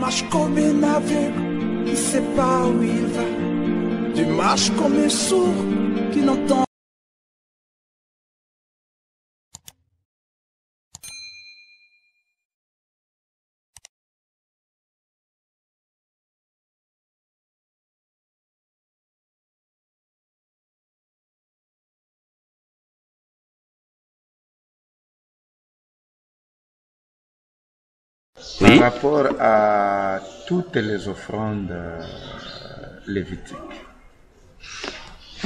marches comme un aveugle qui ne sait pas où il va. Tu marches comme un sourd qui n'entend. Oui. Par rapport à toutes les offrandes lévitiques.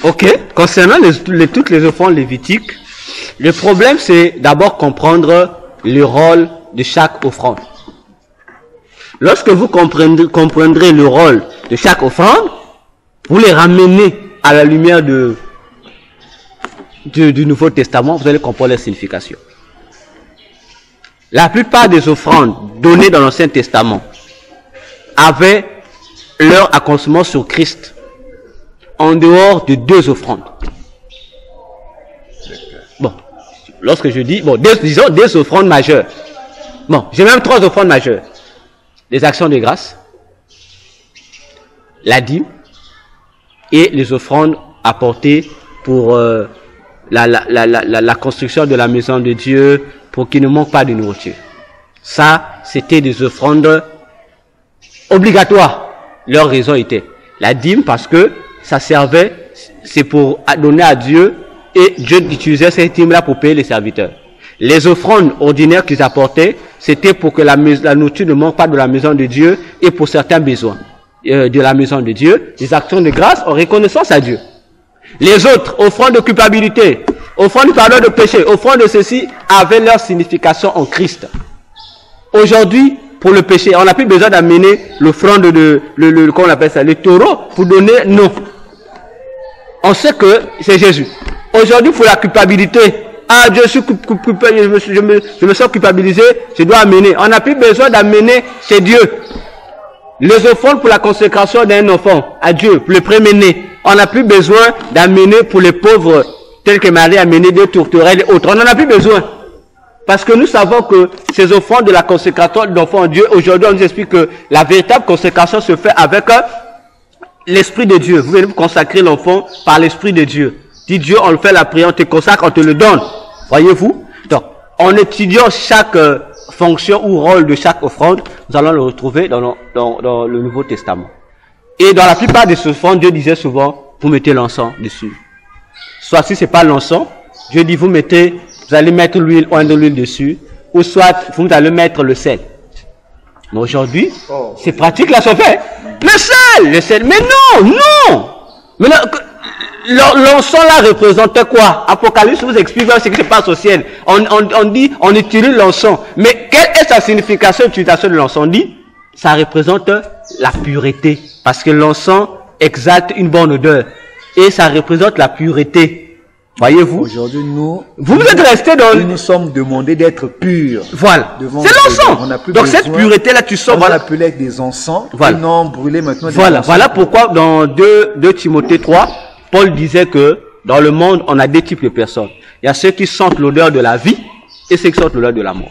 Ok, concernant toutes les offrandes lévitiques, le problème c'est d'abord comprendre le rôle de chaque offrande. Lorsque vous comprendrez le rôle de chaque offrande, vous les ramenez à la lumière du Nouveau Testament, vous allez comprendre leur signification. La plupart des offrandes données dans l'Ancien Testament avaient leur accomplissement sur Christ, en dehors de deux offrandes. Bon, lorsque je dis, bon, disons deux offrandes majeures. Bon, j'ai même trois offrandes majeures. Les actions de grâce, la dîme et les offrandes apportées pour la construction de la maison de Dieu, pour qu'il ne manque pas de nourriture. Ça, c'était des offrandes obligatoires. Leur raison était la dîme parce que ça servait, c'est pour donner à Dieu, et Dieu utilisait cette dîme-là pour payer les serviteurs. Les offrandes ordinaires qu'ils apportaient, c'était pour que la nourriture ne manque pas de la maison de Dieu et pour certains besoins de la maison de Dieu. Les actions de grâce en reconnaissance à Dieu. Les autres, offrandes de culpabilité, offrandes de pardon de péché, offrandes de ceci, avaient leur signification en Christ. Aujourd'hui, pour le péché, on n'a plus besoin d'amener l'offrande comment on appelle ça, le taureau, pour donner non. On sait que c'est Jésus. Aujourd'hui, pour la culpabilité, ah, je me sens culpabilisé, je dois amener. On n'a plus besoin d'amener chez Dieu. Les offrandes pour la consécration d'un enfant à Dieu, pour le premier-né, on n'a plus besoin d'amener pour les pauvres, tels que Marie a amené des tourterelles et autres. On n'en a plus besoin. Parce que nous savons que ces offrandes de la consécration d'enfants à Dieu, aujourd'hui on nous explique que la véritable consécration se fait avec l'Esprit de Dieu. Vous venez vous consacrer l'enfant par l'Esprit de Dieu. Dit Dieu, on le fait la prière, on te consacre, on te le donne. Voyez-vous? Donc, en étudiant chaque fonction ou rôle de chaque offrande, nous allons le retrouver dans le Nouveau Testament. Et dans la plupart des offrandes, Dieu disait souvent, vous mettez l'encens dessus. Soit si c'est pas l'encens, Dieu dit, vous allez mettre l'huile, de l'huile dessus, ou soit vous allez mettre le sel. Mais aujourd'hui, c'est pratique là, ça fait. Le sel, mais non! Mais l'encens là représente quoi? Apocalypse vous explique ce qui se passe au ciel. On dit, on utilise l'encens. Mais quelle est sa signification d'utilisation de l'encens? On dit, ça représente la pureté. Parce que l'encens exalte une bonne odeur. Et ça représente la pureté. Voyez-vous? Aujourd'hui, vous êtes restés dans... Nous sommes demandés d'être purs. Voilà. C'est l'encens. Donc cette pureté-là, tu sors... On l'appelait des encens. Voilà. Et non brûler maintenant des voilà. encens. Voilà pourquoi dans 2 Timothée 3, Paul disait que dans le monde, on a deux types de personnes. Il y a ceux qui sentent l'odeur de la vie et ceux qui sentent l'odeur de la mort.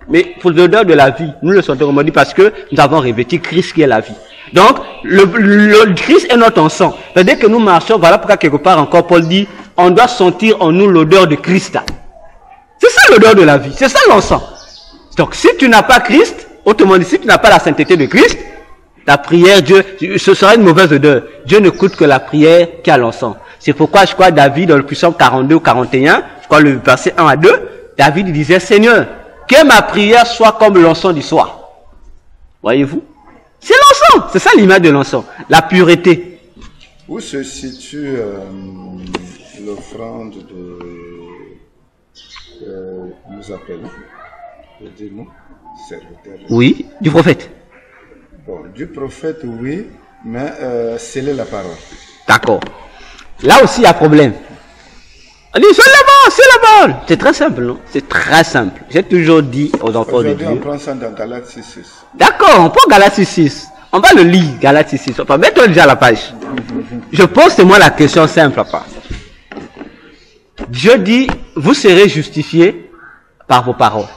Mais pour l'odeur de la vie, nous le sentons, on dit parce que nous avons revêtu Christ qui est la vie. Donc, le Christ est notre encens. C'est-à-dire que nous marchons, voilà pourquoi quelque part encore Paul dit, on doit sentir en nous l'odeur de Christ. C'est ça l'odeur de la vie, c'est ça l'encens. Donc, si tu n'as pas Christ, autrement dit, si tu n'as pas la sainteté de Christ, ta prière, ce sera une mauvaise odeur. Dieu ne coûte que la prière qui a l'encens. C'est pourquoi je crois David, dans le Psaume 42 ou 41, je crois le verset 1 à 2, David disait, Seigneur, que ma prière soit comme l'encens du soir. Voyez-vous? C'est l'encens. C'est ça l'image de l'encens. La pureté. Où se situe l'offrande nous appelons, dis-nous, serviteur? Oui, du prophète. Bon, du prophète, oui, mais sceller la parole. D'accord. Là aussi, il y a problème. On dit, c'est la bonne. C'est très simple, non? C'est très simple. J'ai toujours dit aux enfants de Dieu. Aujourd'hui, on prend ça dans Galates 6.6. D'accord, on prend Galates 6.6. On va le lire, Galates 6.6. Enfin, mets-toi déjà à la page. Je pose moi la question simple, papa. Dieu dit, vous serez justifiés par vos paroles.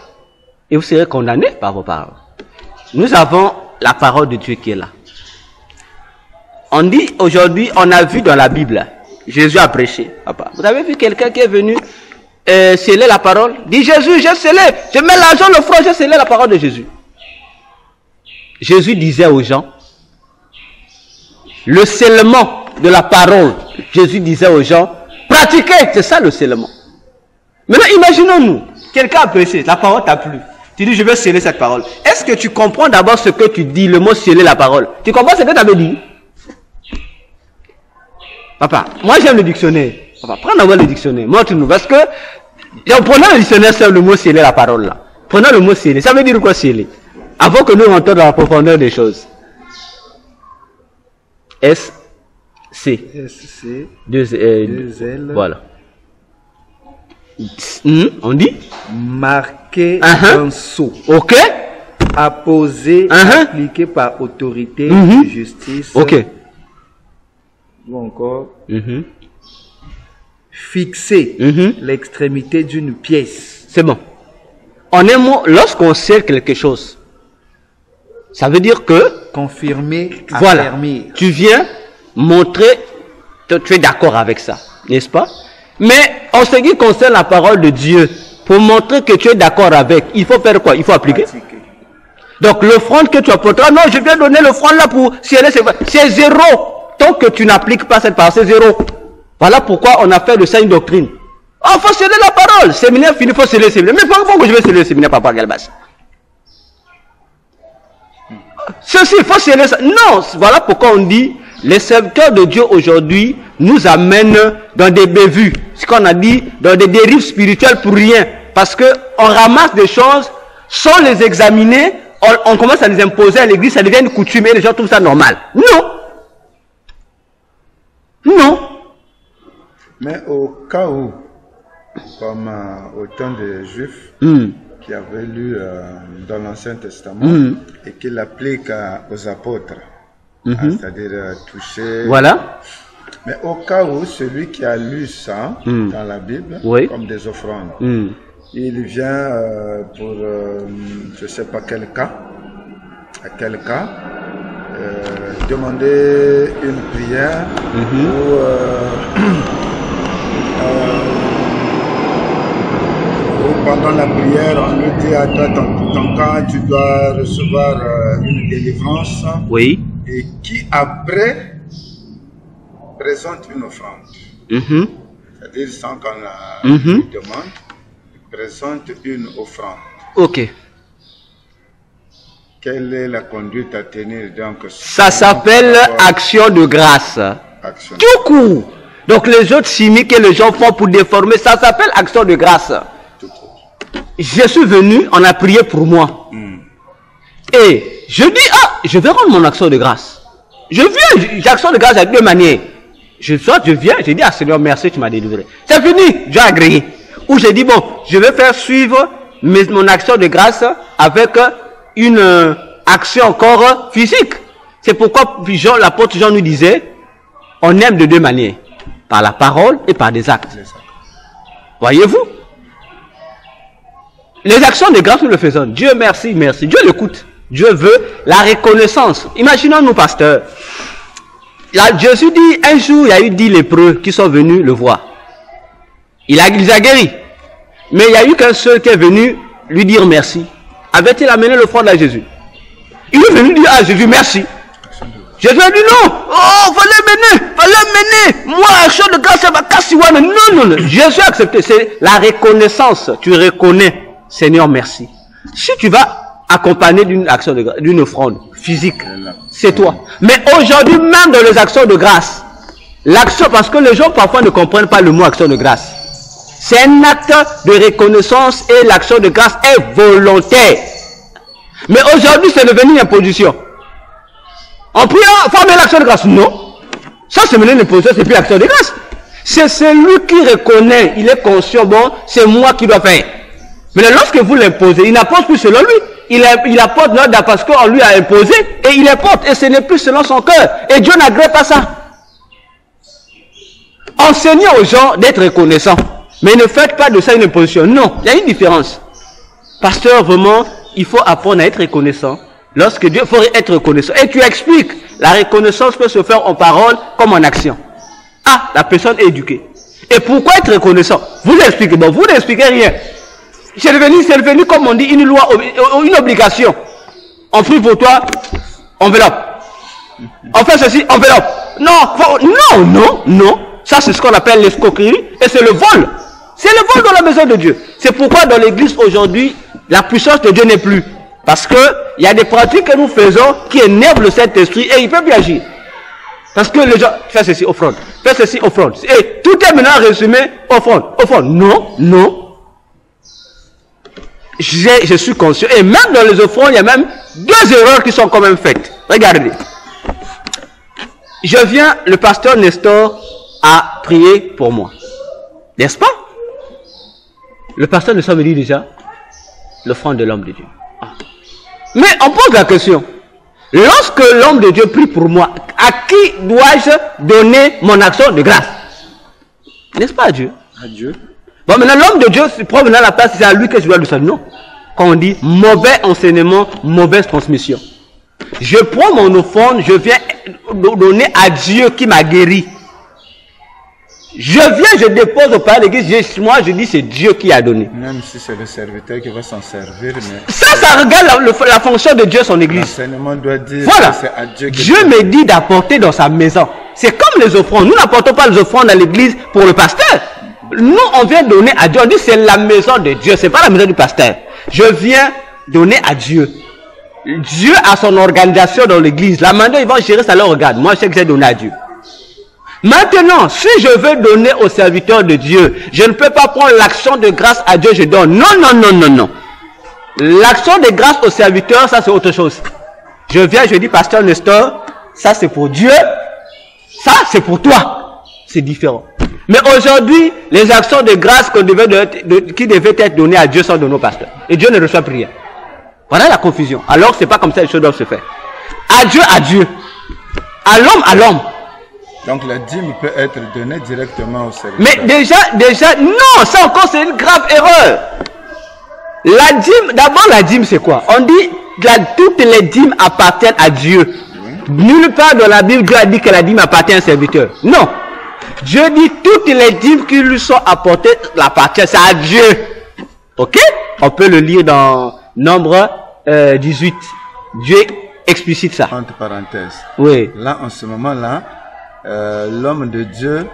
Et vous serez condamnés par vos paroles. Nous avons la parole de Dieu qui est là. On dit aujourd'hui, on a vu dans la Bible, Jésus a prêché. Papa, vous avez vu quelqu'un qui est venu sceller la parole? Dit Jésus, j'ai scellé, je mets l'argent le front, j'ai scellé la parole de Jésus. Jésus disait aux gens, le scellement de la parole, Jésus disait aux gens, pratiquez, c'est ça le scellement. Maintenant, imaginons-nous, quelqu'un a prêché, la parole t'a plu. Tu dis, je vais sceller cette parole. Est-ce que tu comprends d'abord ce que tu dis, le mot sceller la parole? Tu comprends ce que tu avais dit? Papa, moi j'aime le dictionnaire. Papa, prends d'abord le dictionnaire, montre-nous, parce que, prenons le dictionnaire sur le mot sceller la parole là. Prenons le mot sceller, ça veut dire quoi sceller? Avant que nous rentrions dans la profondeur des choses. S-C. S-C. Deux L. Voilà. On dit Marqué un sceau. Ok. Apposé, appliqué par autorité de justice. Ok. Ou encore. Fixer l'extrémité d'une pièce. C'est bon. En un mot, lorsqu'on scelle quelque chose, ça veut dire que... Confirmer, voilà, affermir. Tu viens montrer que tu es d'accord avec ça, n'est-ce pas? Mais en ce qui concerne la parole de Dieu, pour montrer que tu es d'accord avec, il faut faire quoi? Il faut appliquer. Pratiquer. Donc l'offrande que tu apporteras, non, je viens donner l'offrande là pour sceller, c'est zéro. Tant que tu n'appliques pas cette parole, c'est zéro. Voilà pourquoi on a fait le signe doctrine. Oh, il faut sceller la parole. Séminaire fini, il faut sceller le séminaire. Mais pourquoi que je vais sceller le séminaire, papa Galbas? Ceci, il faut sceller ça. Non, voilà pourquoi on dit, les serviteurs de Dieu aujourd'hui nous amènent dans des bévues. Ce qu'on a dit, dans des dérives spirituelles pour rien. Parce que on ramasse des choses, sans les examiner, on commence à les imposer à l'église, ça devient une coutume et les gens trouvent ça normal. Non. Non. Mais au cas où, comme au temps des Juifs, qui avaient lu dans l'Ancien Testament, et qui l'appliquent aux apôtres, c'est-à-dire toucher. Voilà. Mais au cas où celui qui a lu ça dans la Bible, comme des offrandes, il vient pour, je ne sais pas quel cas, à quel cas, demander une prière ou pendant la prière on lui dit à toi ton cas tu dois recevoir une délivrance et qui après présente une offrande, c'est-à-dire sans qu'on lui demande, il présente une offrande. Ok. Quelle est la conduite à tenir donc? Ça s'appelle action de grâce. Tout court. Donc les autres chimiques que les gens font pour déformer, ça s'appelle action de grâce. Je suis venu, on a prié pour moi. Et je dis, je vais rendre mon action de grâce. Je viens, j'ai action de grâce de deux manières. Je viens, je dis, Seigneur, merci, tu m'as délivré. C'est fini, j'ai agréé. Ou j'ai dit, bon, je vais faire suivre mon action de grâce avec une action encore physique. C'est pourquoi l'apôtre Jean nous disait, on aime de deux manières, par la parole et par des actes. Voyez-vous? Les actions de grâce, nous le faisons. Dieu merci, merci. Dieu l'écoute. Dieu veut la reconnaissance. Imaginons-nous, pasteur. Là, Jésus dit, un jour, il y a eu 10 lépreux qui sont venus le voir. Il les a guéris. Mais il n'y a eu qu'un seul qui est venu lui dire merci. Avait-il amené l'offrande à Jésus? Il est venu dire à Jésus merci. Jésus a dit non. Oh, fallait mener. Moi, action de grâce, ça va casser. Non. Jésus a accepté. C'est la reconnaissance. Tu reconnais, Seigneur, merci. Si tu vas accompagné d'une action de grâce, d'une offrande physique, c'est toi. Mais aujourd'hui, même dans les actions de grâce, l'action, parce que les gens parfois ne comprennent pas le mot action de grâce. C'est un acte de reconnaissance et l'action de grâce est volontaire. Mais aujourd'hui, c'est devenu une imposition. En priant, il faut amener l'action de grâce. Non. Ça, c'est devenu une imposition, c'est plus l'action de grâce. C'est celui qui reconnaît, il est conscient, bon, c'est moi qui dois faire. Mais lorsque vous l'imposez, il n'impose plus selon lui. Il apporte l'ordre parce qu'on lui a imposé et il importe. Et ce n'est plus selon son cœur. Et Dieu n'agrée pas ça. Enseignez aux gens d'être reconnaissants. Mais ne faites pas de ça une imposition. Non, il y a une différence. Pasteur, vraiment, il faut apprendre à être reconnaissant. Lorsque Dieu, il faut être reconnaissant. Et tu expliques, la reconnaissance peut se faire en parole comme en action. Ah, la personne est éduquée. Et pourquoi être reconnaissant? Vous expliquez, bon, vous n'expliquez rien. C'est devenu, comme on dit, une loi, une obligation. On prie pour toi, enveloppe. On fait ceci, enveloppe. Non. Ça, c'est ce qu'on appelle l'escroquerie et c'est le vol. C'est le vol dans la maison de Dieu. C'est pourquoi dans l'église aujourd'hui, la puissance de Dieu n'est plus. Parce que il y a des pratiques que nous faisons qui énervent le Saint-Esprit et il peut plus agir. Parce que les gens, fais ceci, offrande. Fais ceci, offrande. Et tout est maintenant résumé, offrande. Non. Je suis conscient. Et même dans les offrandes, il y a même 2 erreurs qui sont quand même faites. Regardez. Je viens, le pasteur Nestor a prié pour moi. N'est-ce pas? Le pasteur Nestor me dit déjà, l'offrande de l'homme de Dieu. Ah. Mais on pose la question. Lorsque l'homme de Dieu prie pour moi, à qui dois-je donner mon action de grâce? N'est-ce pas à Dieu? À Dieu. Bon, maintenant, l'homme de Dieu se prend maintenant la place, c'est à lui que je dois le saluer. Non. Quand on dit mauvais enseignement, mauvaise transmission. Je prends mon offrande, je viens donner à Dieu qui m'a guéri. Je viens, je dépose au palais de l'église, moi je dis c'est Dieu qui a donné. Même si c'est le serviteur qui va s'en servir. Mais ça regarde la fonction de Dieu, son église. L'enseignement doit dire voilà. que c'est à Dieu que Dieu me dit d'apporter dans sa maison. C'est comme les offrandes. Nous n'apportons pas les offrandes à l'église pour le pasteur. Nous, on vient donner à Dieu. On dit c'est la maison de Dieu, c'est pas la maison du pasteur. Je viens donner à Dieu. Dieu a son organisation dans l'église. La manière ils vont gérer, ça leur regarde. Moi, je sais que j'ai donné à Dieu. Maintenant, si je veux donner au serviteur de Dieu, je ne peux pas prendre l'action de grâce à Dieu, je donne. Non. L'action de grâce au serviteur, ça c'est autre chose. Je viens, je dis, pasteur Nestor, ça c'est pour Dieu, ça c'est pour toi. C'est différent. Mais aujourd'hui, les actions de grâce qui devaient être données à Dieu sont données au pasteur. Et Dieu ne reçoit plus rien. Voilà la confusion. Alors, c'est pas comme ça que les choses doivent se faire. À Dieu, à l'homme, à l'homme. Donc la dîme peut être donnée directement au serviteur. Mais déjà, non, ça encore c'est une grave erreur. La dîme, d'abord la dîme c'est quoi? On dit toutes les dîmes appartiennent à Dieu. Nulle part dans la Bible Dieu a dit que la dîme appartient à un serviteur. Non. Dieu dit toutes les dîmes qui lui sont apportées appartiennent, c'est à Dieu. Ok? On peut le lire dans Nombre 18. Dieu explicite ça. Entre parenthèses. Oui. Là, en ce moment-là, l'homme de Dieu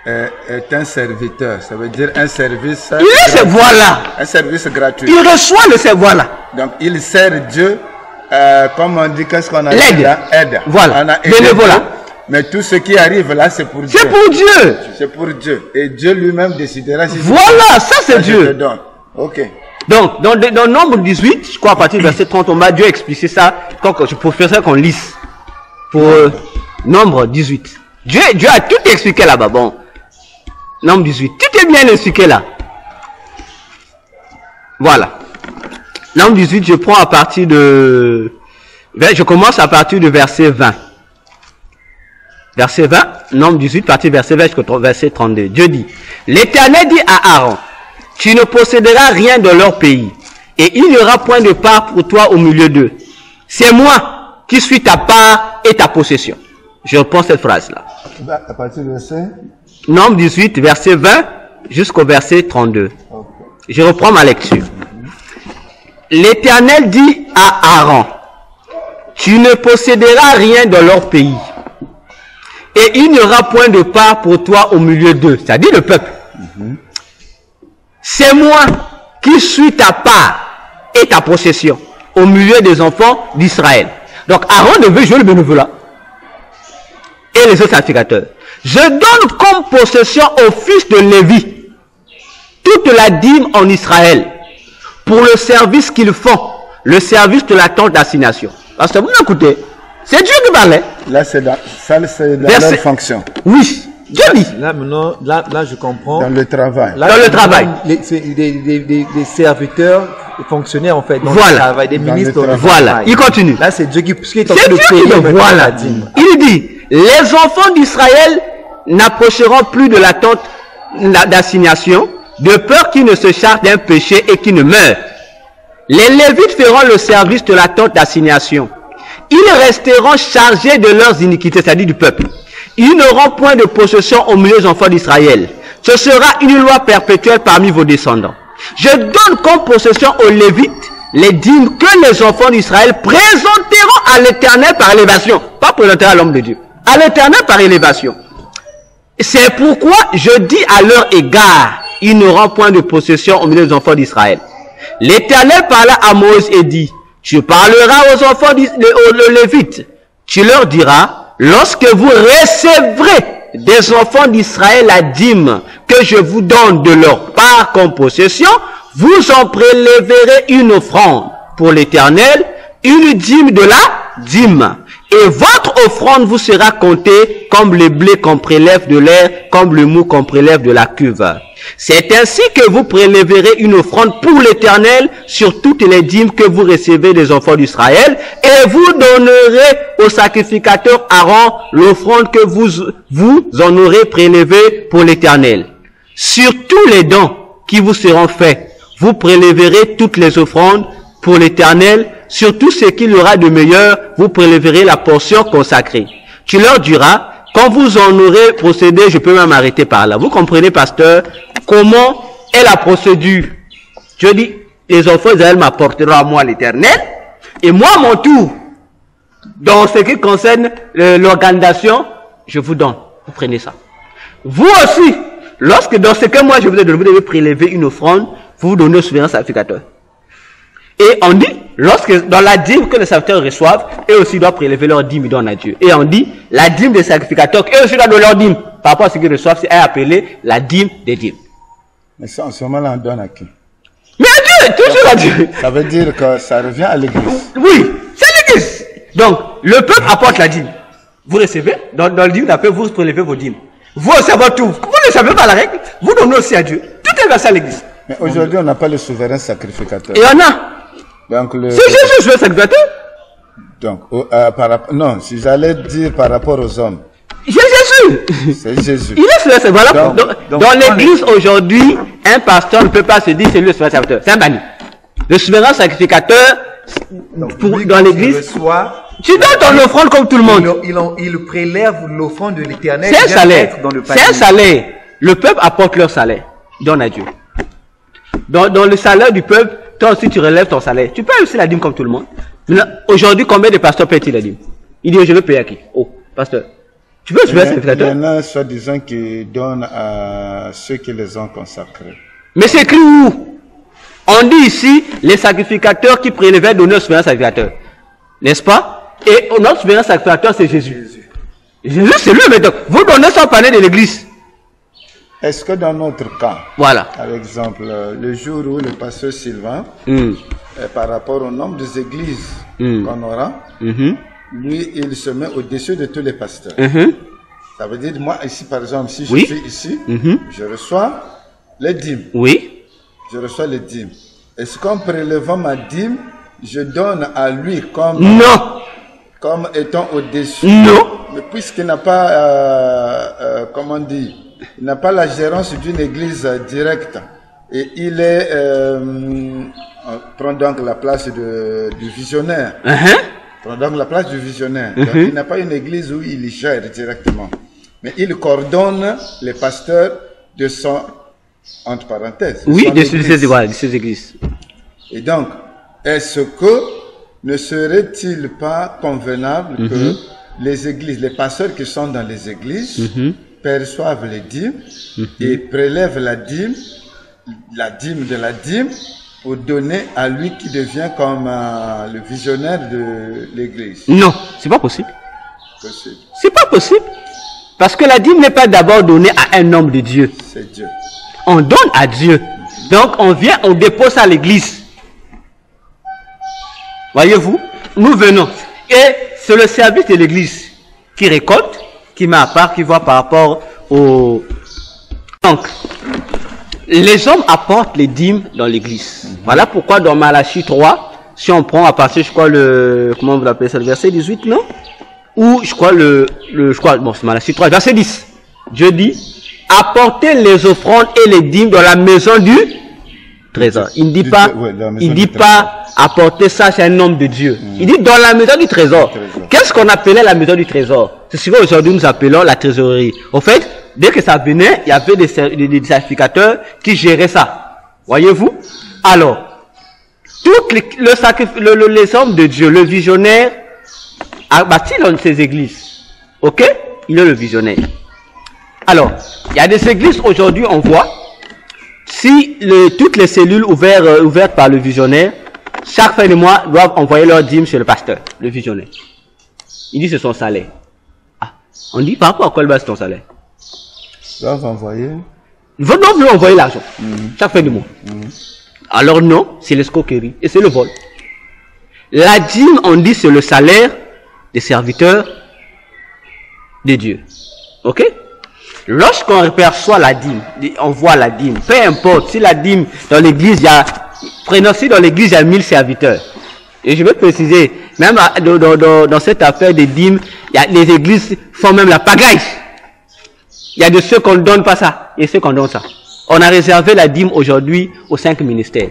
est un serviteur. Ça veut dire un service. Voilà. Un service gratuit. Il reçoit le service. Voilà. Donc il sert Dieu. Comme on dit, qu'est-ce qu'on a dit là? Aide. Voilà. Bénévolat. Mais tout ce qui arrive là, c'est pour Dieu. C'est pour Dieu. C'est pour Dieu. Et Dieu lui-même décidera si voilà, ça c'est Dieu. Ok. Donc, dans Nombre 18, je crois à partir du verset 30, on va Dieu expliquer ça. Je préfère ça qu'on lise. Pour Nombre 18. Dieu a tout expliqué là-bas. Bon. Nombre 18. Tout est bien expliqué là. Voilà. Nombre 18, je prends à partir de... Je commence à partir du verset 20. Verset 20, Nombre 18, partie verset 20 jusqu'au verset 32. Dieu dit, l'Éternel dit à Aaron, tu ne posséderas rien de leur pays, et il n'y aura point de part pour toi au milieu d'eux. C'est moi qui suis ta part et ta possession. Je reprends cette phrase-là. À partir du verset Nombre 18, verset 20 jusqu'au verset 32. Okay. Je reprends ma lecture. L'Éternel dit à Aaron, tu ne posséderas rien de leur pays, et il n'y aura point de part pour toi au milieu d'eux, c'est-à-dire le peuple. C'est moi qui suis ta part et ta possession au milieu des enfants d'Israël. Donc Aaron devait jouer le bénévolat et les autres sacrificateurs. Je donne comme possession aux fils de Lévi toute la dîme en Israël pour le service qu'ils font, le service de la tente d'assignation. Parce que vous m'écoutez, c'est Dieu qui parlait. Là, c'est dans leur fonction. Oui, Dieu dit. Là, maintenant, là, je comprends. Dans le travail. Là, dans le travail. Des serviteurs, des fonctionnaires, en fait. Dans voilà. Le travail, des ministres. Voilà, il continue. Là, c'est Dieu qui est en train de payer. Voilà. Il dit, les enfants d'Israël n'approcheront plus de la tente d'assignation, de peur qu'ils ne se chargent d'un péché et qu'ils ne meurent. Les Lévites feront le service de la tente d'assignation. Ils resteront chargés de leurs iniquités, c'est-à-dire du peuple. Ils n'auront point de possession au milieu des enfants d'Israël. Ce sera une loi perpétuelle parmi vos descendants. Je donne comme possession aux Lévites les dîmes que les enfants d'Israël présenteront à l'Éternel par élévation. Pas présenteront à l'homme de Dieu. À l'Éternel par élévation. C'est pourquoi je dis à leur égard, ils n'auront point de possession au milieu des enfants d'Israël. L'Éternel parla à Moïse et dit, tu parleras aux enfants aux Lévites. Tu leur diras, lorsque vous recevrez des enfants d'Israël la dîme que je vous donne de leur part comme possession, vous en prélèverez une offrande pour l'Éternel, une dîme de la dîme. Et votre offrande vous sera comptée comme le blé qu'on prélève de l'air, comme le mou qu'on prélève de la cuve. C'est ainsi que vous prélèverez une offrande pour l'Éternel sur toutes les dîmes que vous recevez des enfants d'Israël, et vous donnerez au sacrificateur Aaron l'offrande que vous en aurez prélevée pour l'Éternel. Sur tous les dons qui vous seront faits, vous prélèverez toutes les offrandes pour l'Éternel. Sur tout ce qu'il y aura de meilleur, vous prélèverez la portion consacrée. Tu leur diras, quand vous en aurez procédé, je peux même m'arrêter par là. Vous comprenez, pasteur, comment est la procédure? Je dis, les enfants d'Israël m'apporteront à moi l'Éternel, et moi, à mon tour, dans ce qui concerne l'organisation, je vous donne. Vous prenez ça. Vous aussi, lorsque dans ce que moi je vous ai donné, vous devez prélever une offrande, vous donnez au souverain sacrificateur. Et on dit, lorsque dans la dîme que les sacrificateurs reçoivent, eux aussi doivent prélever leur dîme, ils donnent à Dieu. Et on dit, la dîme des sacrificateurs, eux aussi doivent donner leur dîme. Par rapport à ce qu'ils reçoivent, c'est appelé la dîme des dîmes. Mais ça, en ce moment-là, on donne à qui? Mais à Dieu, toujours à Dieu. Ça veut dire que ça revient à l'église. Oui, c'est l'église. Donc, le peuple apporte la dîme. Vous recevez, dans le dîme d'après, vous prélevez vos dîmes. Vous recevez tout. Vous ne savez pas la règle, vous donnez aussi à Dieu. Tout est versé à l'église. Mais aujourd'hui, on n'a pas le souverain sacrificateur. Et on a. Donc c'est Jésus, le sacrificateur. Donc, non, si j'allais dire par rapport aux hommes. C'est Jésus. C'est Jésus. Il est le sacrificateur. Voilà. Dans l'église aujourd'hui, un pasteur ne peut pas se dire c'est lui le sacrificateur. C'est un banni. Le souverain sacrificateur, dans l'église, tu donnes ton offrande comme tout le monde. Il prélève l'offrande de l'Éternel. C'est un salaire. C'est un salaire. Le peuple apporte leur salaire. Donne à Dieu. Dans le salaire du peuple, toi aussi tu relèves ton salaire. Tu payes aussi la dîme comme tout le monde. Aujourd'hui, combien de pasteurs payent-ils la dîme? Il dit, je vais payer à qui? Oh, pasteur. Tu veux le sacrificateur? Il y en a soi-disant qui donnent à ceux qui les ont consacrés. Mais c'est écrit où? On dit ici, les sacrificateurs qui prélevaient donner au souverain sacrificateur. N'est-ce pas? Et notre souverain sacrificateur, c'est Jésus. Jésus, c'est lui, mais donc, vous donnez sans parler de l'église. Est-ce que dans notre cas, voilà, par exemple, le jour où le pasteur Sylvain, par rapport au nombre des églises qu'on aura, lui, il se met au-dessus de tous les pasteurs. Ça veut dire, moi, ici, par exemple, si je suis ici, je reçois les dîmes. Oui. Je reçois les dîmes. Est-ce qu'en prélevant ma dîme, je donne à lui comme... Non. Comme étant au-dessus? Non. Mais puisqu'il n'a pas, comment dire, il n'a pas la gérance d'une église directe et il est prend donc la place du visionnaire. Prend donc la place du visionnaire. Donc, il n'a pas une église où il gère directement, mais il coordonne les pasteurs de son, entre parenthèses. Oui, de ces églises. Et donc, est-ce que ne serait-il pas convenable que les églises, les pasteurs qui sont dans les églises perçoivent les dîmes et prélèvent la dîme de la dîme pour donner à lui qui devient comme le visionnaire de l'église? Non, c'est pas possible. C'est pas possible. Parce que la dîme n'est pas d'abord donnée à un homme de Dieu. C'est Dieu. On donne à Dieu. Donc on vient, on dépose à l'église. Voyez-vous, nous venons. Et c'est le service de l'église qui récolte, qui met à part, qui voit par rapport au... Donc, les hommes apportent les dîmes dans l'église. Voilà pourquoi dans Malachie 3, si on prend à partir, je crois, comment vous l'appelez ça, le verset 18, non? Ou, je crois, bon, c'est Malachie 3, verset 10. Dieu dit, apportez les offrandes et les dîmes dans la maison du trésor. Il ne dit pas apporter ça chez un homme de Dieu. Il dit dans la maison du trésor. Qu'est-ce qu'on appelait la maison du trésor? C'est ce qu'aujourd'hui nous appelons la trésorerie. En fait, dès que ça venait, il y avait des sacrificateurs qui géraient ça. Voyez-vous? Alors, les hommes de Dieu, le visionnaire, a bâti dans ses églises. Ok? Il est le visionnaire. Alors, il y a des églises aujourd'hui, on voit, si toutes les cellules ouvertes par le visionnaire, chaque fin de mois, doivent envoyer leur dîme chez le pasteur, le visionnaire. Il dit c'est son salaire. Ah, on dit par rapport à quoi il base ton salaire? Ils doivent envoyer. Ils doivent lui envoyer l'argent, chaque fin de mois. Alors non, c'est l'escroquerie et c'est le vol. La dîme, on dit, c'est le salaire des serviteurs de Dieu. Ok? Lorsqu'on perçoit la dîme, on voit la dîme, peu importe, si la dîme dans l'église, prenons si dans l'église il y a 1000 serviteurs. Et je veux préciser, même dans cette affaire des dîmes, les églises font même la pagaille. Il y a de ceux qu'on ne donne pas ça, et ceux qu'on donne ça. On a réservé la dîme aujourd'hui aux 5 ministères.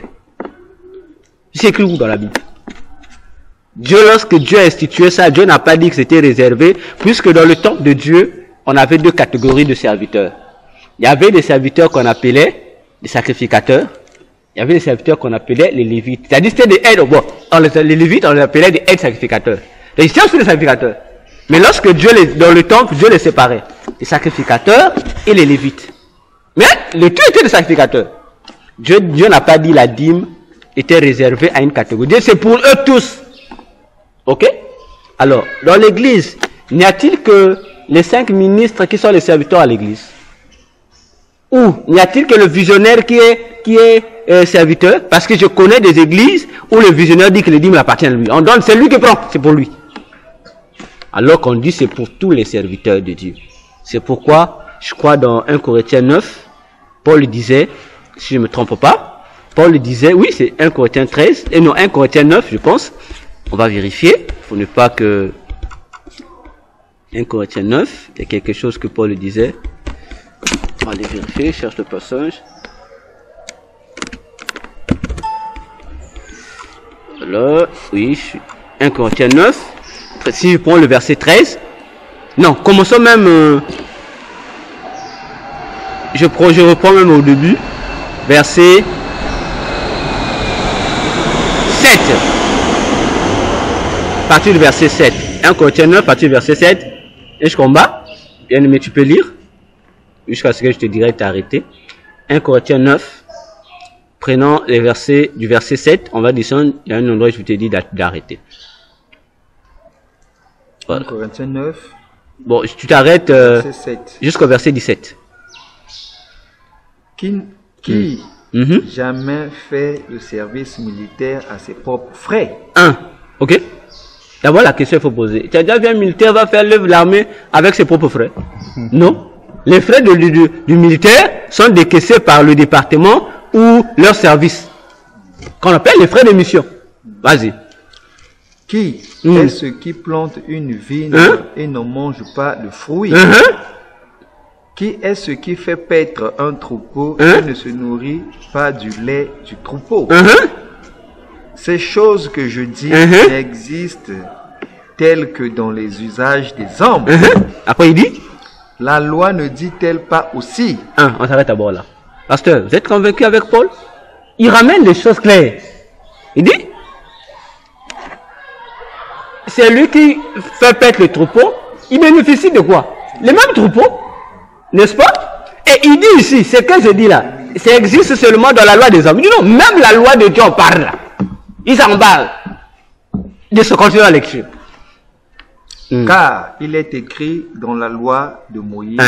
C'est écrit où dans la Bible? Dieu, lorsque Dieu a institué ça, Dieu n'a pas dit que c'était réservé, puisque dans le temps de Dieu, on avait 2 catégories de serviteurs. Il y avait des serviteurs qu'on appelait des sacrificateurs. Il y avait des serviteurs qu'on appelait les lévites. C'est-à-dire c'était des aides. Bon, les lévites, on les appelait des aides sacrificateurs. Les Israéliens sont des sacrificateurs. Mais lorsque Dieu, dans le temple, Dieu les séparait. Les sacrificateurs et les lévites. Mais les deux étaient des sacrificateurs. Dieu n'a pas dit la dîme était réservée à une catégorie. Dieu, c'est pour eux tous. Ok? Alors, dans l'église, n'y a-t-il que les 5 ministres qui sont les serviteurs à l'église? Ou n'y a-t-il que le visionnaire qui est serviteur? Parce que je connais des églises où le visionnaire dit que les dîmes appartiennent à lui. On donne, c'est lui qui prend, c'est pour lui. Alors qu'on dit c'est pour tous les serviteurs de Dieu. C'est pourquoi, je crois dans 1 Corinthiens 9, Paul disait, si je ne me trompe pas, Paul disait, oui c'est 1 Corinthiens 13, et non 1 Corinthiens 9 je pense, on va vérifier, pour ne pas que 1 Corinthiens 9, il y a quelque chose que Paul disait. On va aller vérifier, je cherche le passage. Là, oui, 1 Corinthiens 9, si je prends le verset 13, non, commençons même, je reprends même au début, verset 7. À partir du verset 7. 1 Corinthiens 9, à partir du verset 7. Et je combats. Bien aimé, tu peux lire. Jusqu'à ce que je te dirai de t'arrêter. 1 Corinthiens 9. Prenons les versets du verset 7. On va descendre. Il y a un endroit où je te dis d'arrêter. Voilà. 1 Corinthiens 9. Bon, tu t'arrêtes jusqu'au verset 17. Qui jamais fait le service militaire à ses propres frais? Ok. D'abord, la question qu'il faut poser. Tu as déjà vu un militaire va faire l'œuvre de l'armée avec ses propres frais? Non. Les frais du militaire sont décaissés par le département ou leur service. Qu'on appelle les frais de mission. Vas-y. Qui est-ce qui plante une vigne et ne mange pas le fruit? Qui est-ce qui fait paître un troupeau et ne se nourrit pas du lait du troupeau? Ces choses que je dis n'existent telles que dans les usages des hommes. Après il dit, la loi ne dit-elle pas aussi? On s'arrête d'abord là. Pasteur, vous êtes convaincu avec Paul? Il ramène des choses claires. Il dit, c'est lui qui fait paître le troupeau. Il bénéficie de quoi? Les mêmes troupeaux, n'est-ce pas? Et il dit ici, ce que je dis là, ça existe seulement dans la loi des hommes. Il dit non, même la loi de Dieu en parle là. Il s'en parle de ce continuer la lecture. Car il est écrit dans la loi de Moïse,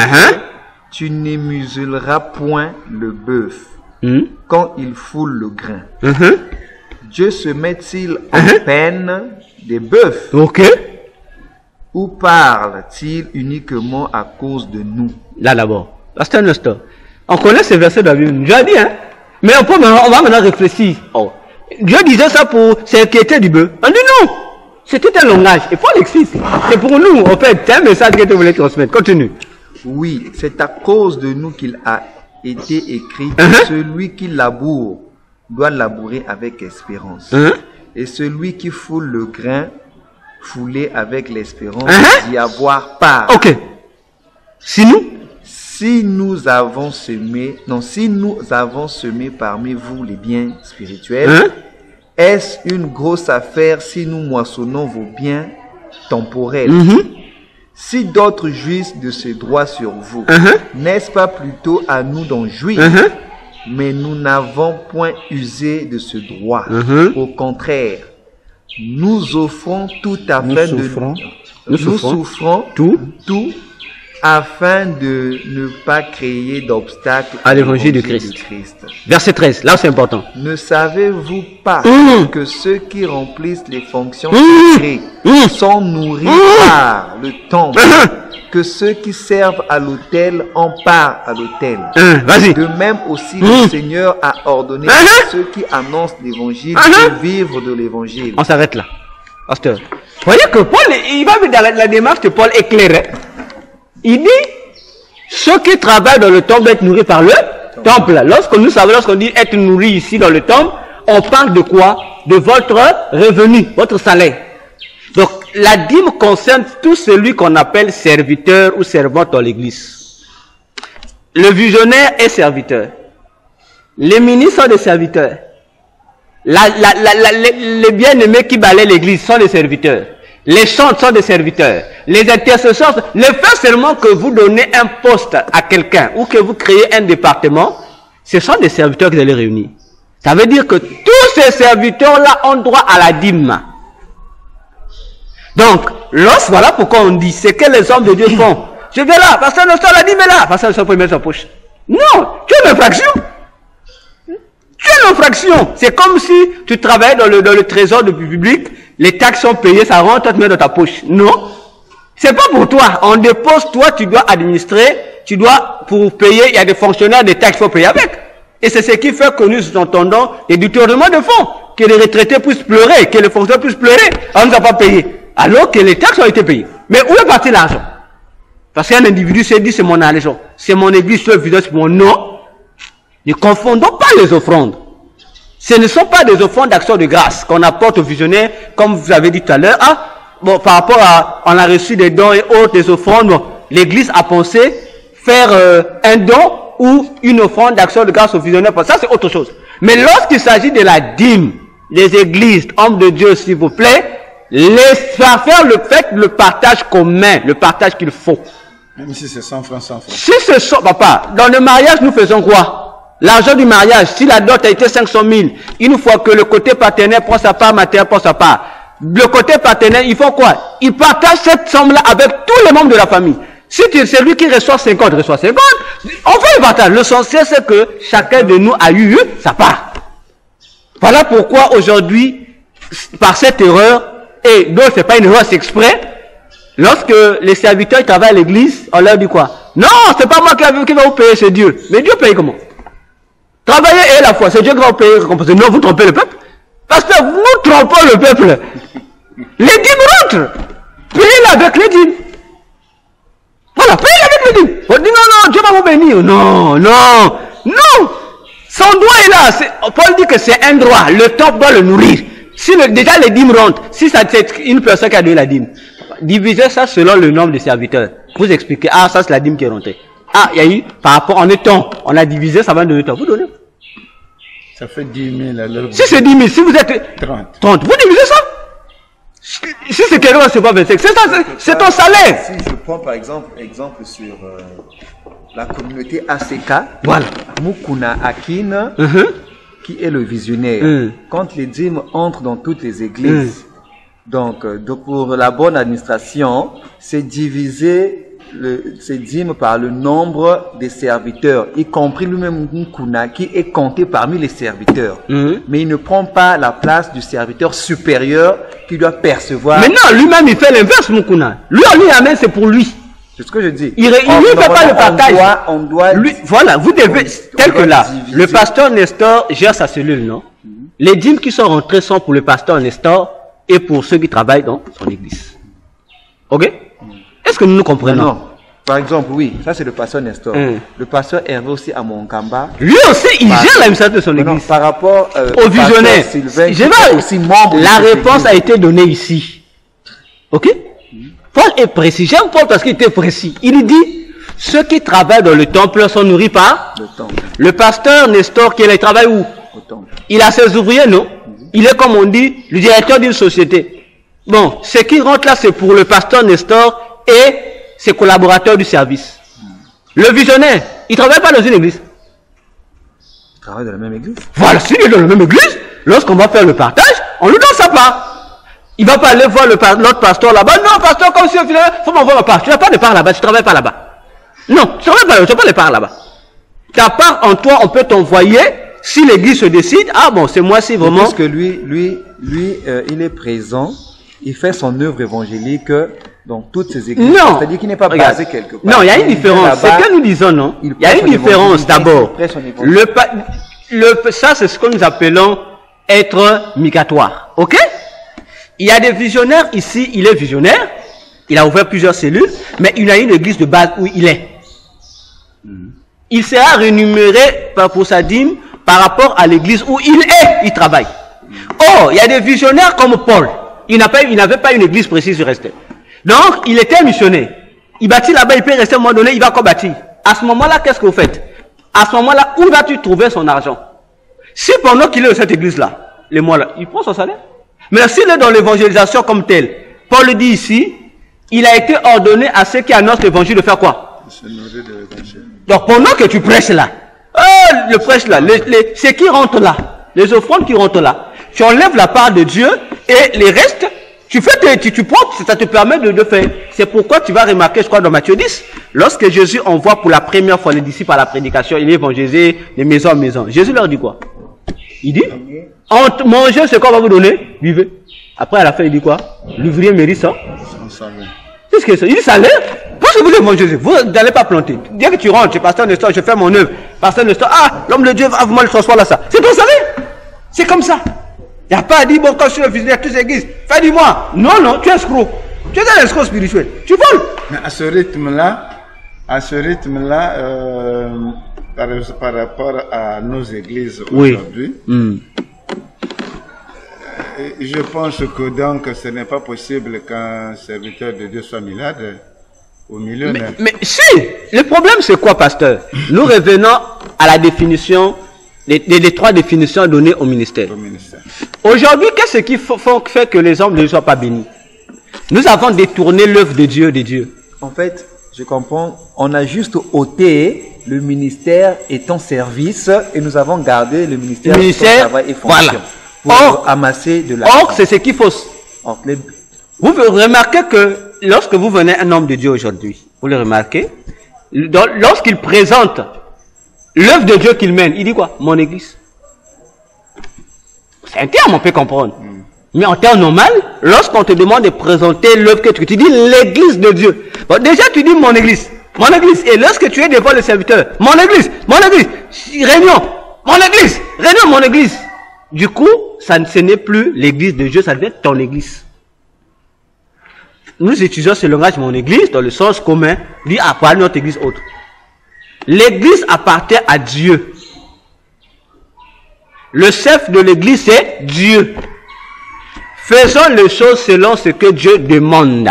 tu ne muselleras point le bœuf quand il foule le grain. Dieu se met-il en peine des bœufs? Ou parle-t-il uniquement à cause de nous? Là d'abord, c'est un instant. On connaît ces versets de la Bible. Dieu a dit, mais on va maintenant réfléchir. Dieu disait ça pour s'inquiéter du bœuf. On dit non. C'était un langage. Et Paul explique. C'est pour nous. En fait, c'est un message que tu voulais transmettre. Continue. Oui, c'est à cause de nous qu'il a été écrit que celui qui laboure doit labourer avec espérance. Et celui qui foule le grain, foulé avec l'espérance d'y avoir part. Ok. Si nous avons semé parmi vous les biens spirituels, est-ce une grosse affaire si nous moissonnons vos biens temporels? Si d'autres jouissent de ce droit sur vous, n'est-ce pas plutôt à nous d'en jouir? Mais nous n'avons point usé de ce droit. Au contraire, nous offrons tout afin nous souffrons tout afin de ne pas créer d'obstacles à l'évangile de Christ. Verset 13, là c'est important. Ne savez-vous pas que ceux qui remplissent les fonctions sacrées sont nourris par le temple, que ceux qui servent à l'autel en part à l'autel. De même aussi le Seigneur a ordonné à ceux qui annoncent l'évangile de vivre de l'évangile. On s'arrête là. Pasteur, vous voyez que Paul, il va dans la démarche de Paul éclairée. Il dit, ceux qui travaillent dans le temple doivent être nourris par le temple. Lorsqu'on dit être nourri ici dans le temple, on parle de quoi? De votre revenu, votre salaire. Donc, la dîme concerne tout celui qu'on appelle serviteur ou servante dans l'église. Le visionnaire est serviteur. Les ministres sont des serviteurs. Les bien-aimés qui balaient l'église sont des serviteurs. Les chantres sont des serviteurs. Les intercesseurs, le fait seulement que vous donnez un poste à quelqu'un ou que vous créez un département, ce sont des serviteurs que vous allez réunir. Ça veut dire que tous ces serviteurs-là ont droit à la dîme. Donc, voilà pourquoi on dit, c'est que les hommes de Dieu font. Je vais là, parce que la dîme est là, parce que le peut mettre sa poche. Non, tu as une infraction. Quelle infraction? C'est comme si tu travaillais dans le trésor du public, les taxes sont payées, ça rentre, toi tu mets dans ta poche. Non, c'est pas pour toi. On dépose, toi tu dois administrer, pour payer, il y a des fonctionnaires, des taxes, il faut payer avec. Et c'est ce qui fait que nous entendons des détournements de fonds, que les retraités puissent pleurer, que les fonctionnaires puissent pleurer, on ne nous a pas payé, alors que les taxes ont été payées. Mais où est parti l'argent? Parce qu'un individu s'est dit, c'est mon argent, c'est mon église, c'est mon nom. Ne confondons pas les offrandes. Ce ne sont pas des offrandes d'action de grâce qu'on apporte aux visionnaires, comme vous avez dit tout à l'heure. Par rapport à, on a reçu des dons et autres, des offrandes, l'église a pensé faire un don ou une offrande d'action de grâce aux visionnaires. Ça, c'est autre chose. Mais lorsqu'il s'agit de la dîme, les églises, hommes de Dieu, s'il vous plaît, laissez faire le partage commun, le partage qu'il faut. Même si c'est 100 francs, 100 francs. Si c'est ça, papa, dans le mariage, nous faisons quoi? L'argent du mariage, si la dot a été 500 000, une fois que le côté partenaire prend sa part, matériel prend sa part. Le côté partenaire, il faut quoi? Il partage cette somme-là avec tous les membres de la famille. Si c'est lui qui reçoit 50, reçoit 50, on fait le partage. L'essentiel, c'est que chacun de nous a eu sa part. Voilà pourquoi aujourd'hui, par cette erreur, et donc c'est pas une erreur, c'est exprès, lorsque les serviteurs travaillent à l'église, on leur dit quoi? Non, c'est pas moi qui va vous payer, c'est Dieu. Mais Dieu paye comment? Travailler et la foi, c'est Dieu qui va vous payer. Non, vous trompez le peuple. Parce que nous trompons le peuple. Les dîmes rentrent. Payez-les avec les dîmes. Voilà, payez-les avec les dîmes. On dit non, Dieu va vous bénir. Non. Son droit est là. Paul dit que c'est un droit. Le temple doit le nourrir. Si déjà les dîmes rentrent, si c'est une personne qui a donné la dîme, divisez ça selon le nombre de serviteurs. Vous expliquez, ça c'est la dîme qui est rentrée. Il y a eu, par rapport, en étant, on a divisé, ça va donner temps. Vous donnez. Ça fait 10 000 alors. Si c'est 10 000, si vous êtes 30, vous divisez ça. Si c'est quelque chose, c'est pas 25, c'est ton salaire. Si je prends par exemple sur la communauté ACK, voilà. Mukuna Akin, qui est le visionnaire, quand les dîmes entrent dans toutes les églises, donc pour la bonne administration, c'est diviser ces dîmes par le nombre des serviteurs, y compris lui-même Mukuna, qui est compté parmi les serviteurs. Mais il ne prend pas la place du serviteur supérieur qui doit percevoir. Mais non, lui-même il fait l'inverse, Mukuna. Lui, on lui amène, c'est pour lui. C'est ce que je dis. Il ne fait pas le partage. On doit voilà, vous devez, tel que là, le pasteur Nestor gère sa cellule, non? Les dîmes qui sont rentrées sont pour le pasteur Nestor et pour ceux qui travaillent dans son église. Ok? Est-ce que nous nous comprenons? Non. Par exemple, oui, ça c'est le pasteur Nestor. Le pasteur Hervé aussi à Monkamba. Lui aussi, il gère la mission de son église. Par rapport au visionnaire, la réponse a été donnée ici. Ok? Paul est précis. J'aime Paul parce qu'il était précis. Il dit, ceux qui travaillent dans le temple sont nourris par le temple. Le pasteur Nestor, qui est, il travaille où? Au temple. Il a ses ouvriers, non? Il est, comme on dit, le directeur d'une société. Bon, ce qui rentre là, c'est pour le pasteur Nestor et ses collaborateurs du service. Le visionnaire, il ne travaille pas dans une église. Il travaille dans la même église. Voilà, s'il est dans la même église, lorsqu'on va faire le partage, on lui donne sa part. Il ne va pas aller voir l'autre pasteur là-bas. Non, pasteur, comme si au final, il faut m'envoyer ma part. Tu n'as pas de part là-bas, tu ne travailles pas là-bas. Non, tu n'as pas de part là-bas. Ta part en toi, on peut t'envoyer. Si l'église se décide, ah bon, c'est moi si vraiment. Parce que lui, il est présent, il fait son œuvre évangélique dans toutes ces églises. Non. C'est-à-dire qu'il n'est pas basé quelque part. Non, il y a une différence. C'est que nous disons, non. Il y a une différence d'abord. Ça, c'est ce que nous appelons être migratoire. Ok? Il y a des visionnaires ici, il est visionnaire. Il a ouvert plusieurs cellules, mais il a une église de base où il est. Il sera rémunéré pour sa dîme par rapport à l'église où il travaille. Or, il y a des visionnaires comme Paul. Il n'avait pas une église précise sur rester. Donc, il était missionnaire. Il bâtit là-bas, il peut rester à un moment donné, il va encore bâtir. À ce moment-là, qu'est-ce que vous faites? À ce moment-là, où vas-tu trouver son argent? Si pendant qu'il est dans cette église-là, les mois-là, il prend son salaire. Mais s'il est dans l'évangélisation comme tel, Paul dit ici, il a été ordonné à ceux qui annoncent l'évangile de faire quoi? Donc, pendant que tu prêches là, le prêche là, ce qui rentre là, les offrandes qui rentrent là, tu enlèves la part de Dieu et les restes, tu prends, ça te permet de faire. C'est pourquoi tu vas remarquer, je crois, dans Matthieu 10, lorsque Jésus envoie pour la première fois les disciples à la prédication, il est évangélisé de maison en maison. Jésus leur dit quoi? Il dit, mangez ce qu'on va vous donner, buvez. Après, à la fin, il dit quoi? L'ouvrier mérite ça. Qu'est-ce que c'est? Il dit salaire. Parce que vous évangélisez, vous n'allez pas planter. Dès que tu rentres, chez pasteur Nestor, je fais mon œuvre. Pasteur Nestor, l'homme de Dieu va vraiment le transformer là, ça. C'est ton salaire. C'est comme ça. Il n'y a pas à dire, bon, quand je suis le visionnaire de toutes les églises, fais du moi. Non, tu es escroc. Tu es un escroc spirituel. Tu voles. Mais à ce rythme-là, par rapport à nos églises aujourd'hui, je pense que donc ce n'est pas possible qu'un serviteur de Dieu soit milliardaire ou millionnaire. Mais si, le problème c'est quoi, pasteur? Nous revenons à la définition, les trois définitions données au ministère. Aujourd'hui, qu'est-ce qui fait que les hommes ne soient pas bénis? Nous avons détourné l'œuvre de Dieu. En fait, je comprends, on a juste ôté le ministère étant service et nous avons gardé le ministère travail et fonction. Voilà. Pour amasser de l'argent. Or, c'est ce qu'il faut. Vous remarquez que lorsque vous venez un homme de Dieu aujourd'hui, vous le remarquez, lorsqu'il présente l'œuvre de Dieu qu'il mène, il dit quoi? Mon église. C'est un terme, on peut comprendre. Mais en termes normal, lorsqu'on te demande de présenter l'œuvre que tu dis l'église de Dieu. Bon, déjà tu dis mon église. Et lorsque tu es devant le serviteur, mon église, réunion, mon église. Du coup, ce n'est plus l'église de Dieu, ça devient ton église. Nous utilisons ce langage mon église dans le sens commun, dit à notre église autre. L'église appartient à Dieu. Le chef de l'église, c'est Dieu. Faisons les choses selon ce que Dieu demande.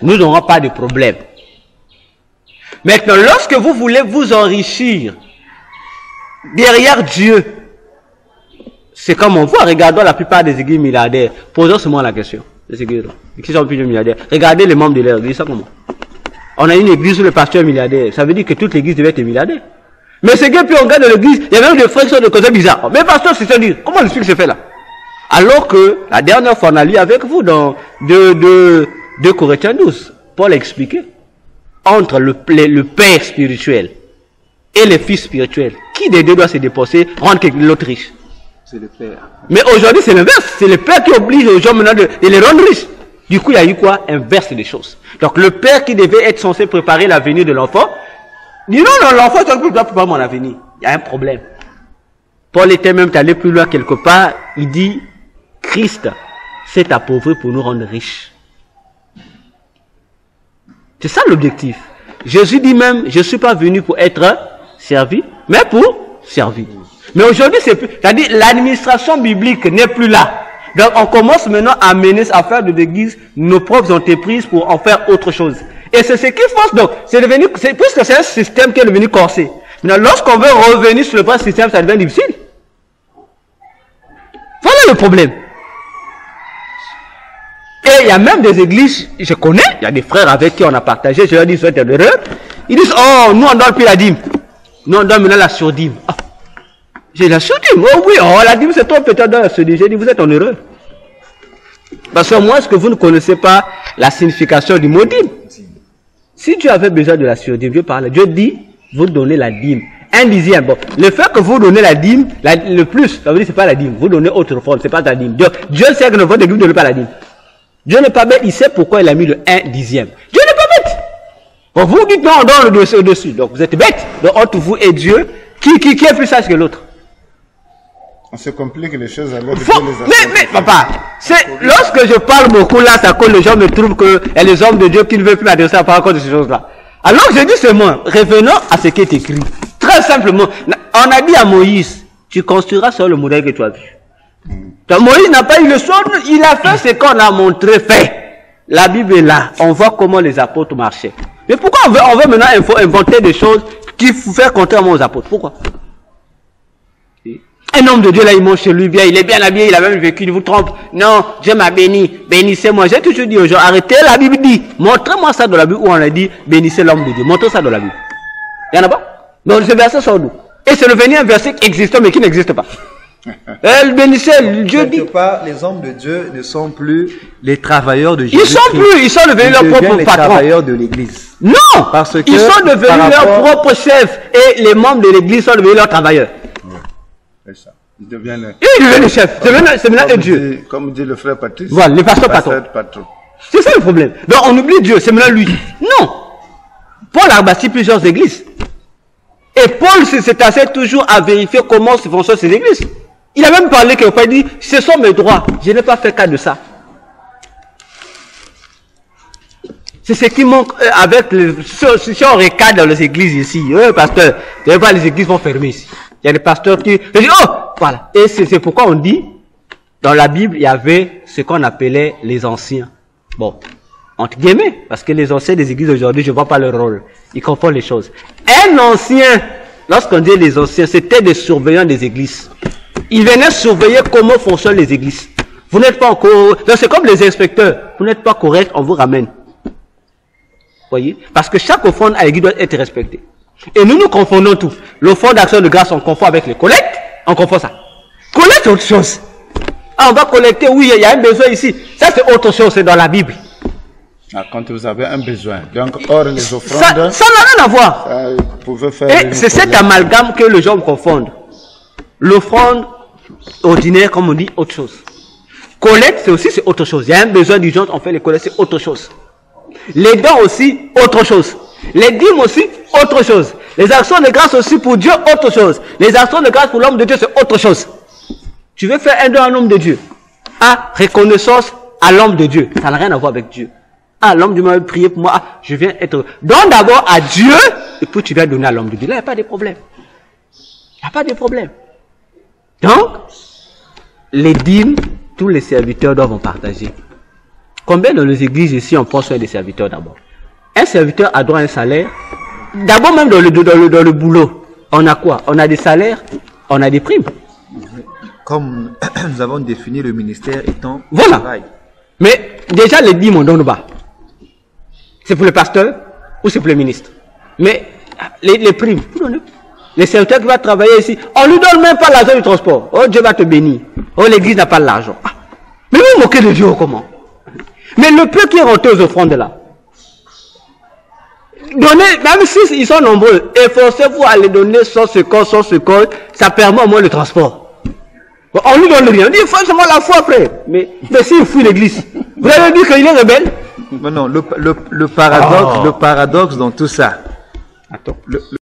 Nous n'aurons pas de problème. Maintenant, lorsque vous voulez vous enrichir derrière Dieu, c'est comme on voit, regardons la plupart des églises milliardaires. Posons seulement la question. Les églises-là, qui sont plus de milliardaires. Regardez les membres de leur église, ça comment? On a une église où le pasteur est milliardaire. Ça veut dire que toute l'église devait être milliardaire. Mais c'est que puis on regarde l'église, il y a même des frères qui sont de côté bizarre. Mais pasteur, c'est ça dire. Comment le truc se fait là? Alors que la dernière fois, on a lu avec vous dans 2 Corinthiens 12, Paul a expliqué entre le père spirituel et le fils spirituel, qui des deux doit se dépenser, rendre l'autre riche? C'est le père. Mais aujourd'hui, c'est l'inverse. C'est le père qui oblige les gens maintenant de les rendre riches. Du coup, il y a eu quoi? Inverse des choses. Donc, le père qui devait être censé préparer l'avenir de l'enfant, dit non, l'enfant, tu dois préparer mon avenir. Il y a un problème. Paul était même allé plus loin quelque part. Il dit, Christ s'est appauvri pour nous rendre riches. C'est ça l'objectif. Jésus dit même, je ne suis pas venu pour être servi, mais pour servir. Mais aujourd'hui, c'est plus, c'est-à-dire l'administration biblique n'est plus là. Donc on commence maintenant à mener, à faire de l'église nos propres entreprises pour en faire autre chose. Et c'est ce qui force donc, c'est devenu, puisque c'est un système qui est devenu corsé. Maintenant, lorsqu'on veut revenir sur le vrai système, ça devient difficile. Voilà le problème. Et il y a même des églises, je connais, il y a des frères avec qui on a partagé, je leur dis, vous êtes en erreur. Ils disent, oh, nous on donne plus la dîme. Nous on donne maintenant la surdîme. Ah, j'ai la surdîme. Oh oui, oh, la dîme c'est toi peut-être dans la surdîme. J'ai dit, vous êtes en erreur. Parce que moi, est-ce que vous ne connaissez pas la signification du mot dîme? Si Dieu avait besoin de la surdîme, Dieu dit, vous donnez la dîme. 1/10. Bon, le fait que vous donnez la dîme, le plus, ça veut dire c'est pas la dîme. Vous donnez autre forme, c'est pas la dîme. Dieu sait que votre église ne donne pas la dîme. Dieu n'est pas bête, il sait pourquoi il a mis le 1/10. Dieu n'est pas bête. Bon, vous dites non, on donne le au-dessus. Donc vous êtes bête. Donc entre vous et Dieu, qui est plus sage que l'autre? On se complique les choses alors que mais papa, lorsque je parle beaucoup là, c'est que les gens me trouvent que y a les hommes de Dieu qui ne veulent plus m'adresser à parler de ces choses-là. Alors je dis seulement, revenons à ce qui est écrit. Très simplement, on a dit à Moïse, tu construiras sur le modèle que tu as vu. Donc Moïse n'a pas eu le soin, il a fait ce qu'on a montré fait. La Bible est là, on voit comment les apôtres marchaient. Mais pourquoi on veut maintenant inventer des choses qui font contrairement aux apôtres? Pourquoi? Un homme de Dieu là, il mange chez lui bien, il est bien habillé, il a même vécu, il vous trompe. Non, Dieu m'a béni, bénissez-moi. J'ai toujours dit aux gens, arrêtez, la Bible dit, montrez-moi ça dans la Bible où on a dit, bénissez l'homme de Dieu. Montrez ça dans la Bible. Il n'y en a pas? Donc ce verset sort d'où? Et c'est devenu un verset existant mais qui n'existe pas. Elle bénissait, Dieu dit. Quelque part, les hommes de Dieu ne sont plus les travailleurs de Jésus. Ils sont devenus leurs propres patrons. Les travailleurs de l'église. Non! Parce que ils sont devenus leurs propres chefs et les membres de l'église sont devenus leurs travailleurs. C'est ça. Ils deviennent les chefs. C'est maintenant Dieu. Comme dit le frère Patrice. Voilà, les pasteurs patrons. C'est ça le problème. Donc on oublie Dieu, c'est maintenant lui. Non! Paul a bâti plusieurs églises. Et Paul s'est toujours à vérifier comment se fonctionnent ces églises. Il a même parlé qu'il a dit, ce sont mes droits. Je n'ai pas fait cas de ça. C'est ce qui manque avec si on regarde dans les églises ici. Pasteur, vous voyez pas, les églises vont fermer ici. Il y a des pasteurs qui disent, oh, voilà. Et c'est pourquoi on dit, dans la Bible, il y avait ce qu'on appelait les anciens. Bon, entre guillemets, parce que les anciens des églises aujourd'hui, je ne vois pas leur rôle. Ils confondent les choses. Un ancien, lorsqu'on dit les anciens, c'était des surveillants des églises. Ils venaient surveiller comment fonctionnent les églises. Vous n'êtes pas encore... C'est comme les inspecteurs. Vous n'êtes pas correct, on vous ramène. Voyez? Parce que chaque offrande à l'église doit être respectée. Et nous confondons tout. L'offrande d'action de grâce, on confond avec les collectes. On confond ça. Collecte, c'est autre chose. Ah, on va collecter, oui, il y a un besoin ici. Ça, c'est autre chose, c'est dans la Bible. Ah, quand vous avez un besoin. Donc, hors les offrandes... Ça n'a rien à voir. Vous pouvez faire... Et c'est cet amalgame que les gens confondent. L'offrande ordinaire, comme on dit, autre chose. Collecte, c'est autre chose. Il y a un besoin d'urgence, on fait les collectes, c'est autre chose. Les dons aussi, autre chose. Les dîmes aussi, autre chose. Les actions de grâce aussi pour Dieu, autre chose. Les actions de grâce pour l'homme de Dieu, c'est autre chose. Tu veux faire un don à l'homme de Dieu. Ah, reconnaissance à l'homme de Dieu. Ça n'a rien à voir avec Dieu. Ah, l'homme de Dieu m'a prié pour moi. Ah, je viens être... Donne d'abord à Dieu, et puis tu vas donner à l'homme de Dieu. Là, il n'y a pas de problème. Il n'y a pas de problème. Donc, les dîmes, tous les serviteurs doivent en partager. Combien dans les églises ici on prend soin des serviteurs d'abord? Un serviteur a droit à un salaire. D'abord même dans le boulot, on a quoi? On a des salaires, on a des primes. Comme nous avons défini le ministère étant voilà. Travail. Mais déjà les dîmes on donne bas. C'est pour le pasteur ou c'est pour le ministre. Mais les primes, vous donnez. Les serviteurs qui vont travailler ici, on ne lui donne même pas l'argent du transport. Oh, Dieu va te bénir. Oh, l'église n'a pas l'argent. Ah. Mais vous vous moquez de Dieu comment? Mais le peu qui est rentré aux offrandes là, donnez, même si ils sont nombreux, efforcez-vous à les donner sans ce code, ça permet au moins le transport. Bon, on lui donne rien. On dit, il faut seulement la foi, frère. Mais s'il fuit l'église, vous allez dire qu'il est rebelle? Non, le paradoxe dans tout ça. Attends.